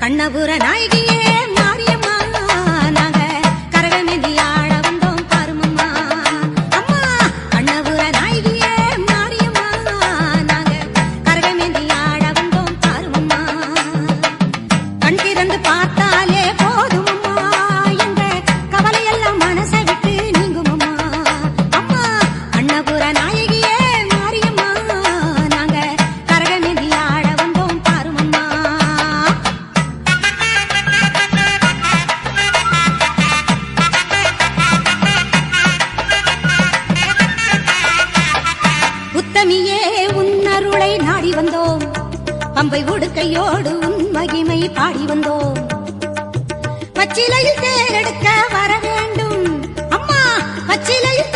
கண்ணபுர நாயகியே மாரியம்மா நாங்க கரகமேந்தி ஆட வந்தோம் பாருமம்மா அம்மா கண்ணபுர நாயகியே மாரியம்மா நாங்க கரகமேந்தி ஆட வந்தோம் பாருமம்மா கண் திறந்து பார்த்தாலே போதுமம்மா எங்க கவலையெல்லாம் மனசை விட்டு நீங்குமம்மா அம்மா கண்ணபுர நாயகியே மாரியம்மா நாங்க கரகமேந்தி ஆட வந்தோம் பாருமம்மா உத்தமியே உன்னருளை நாடி வந்தோம் பம்பை உடுக்கையோடு உன் மகிமை பாடி வந்தோம் பச்சிலையில் தேரெடுக்க வர வேண்டும் அம்மா பச்சிலையில்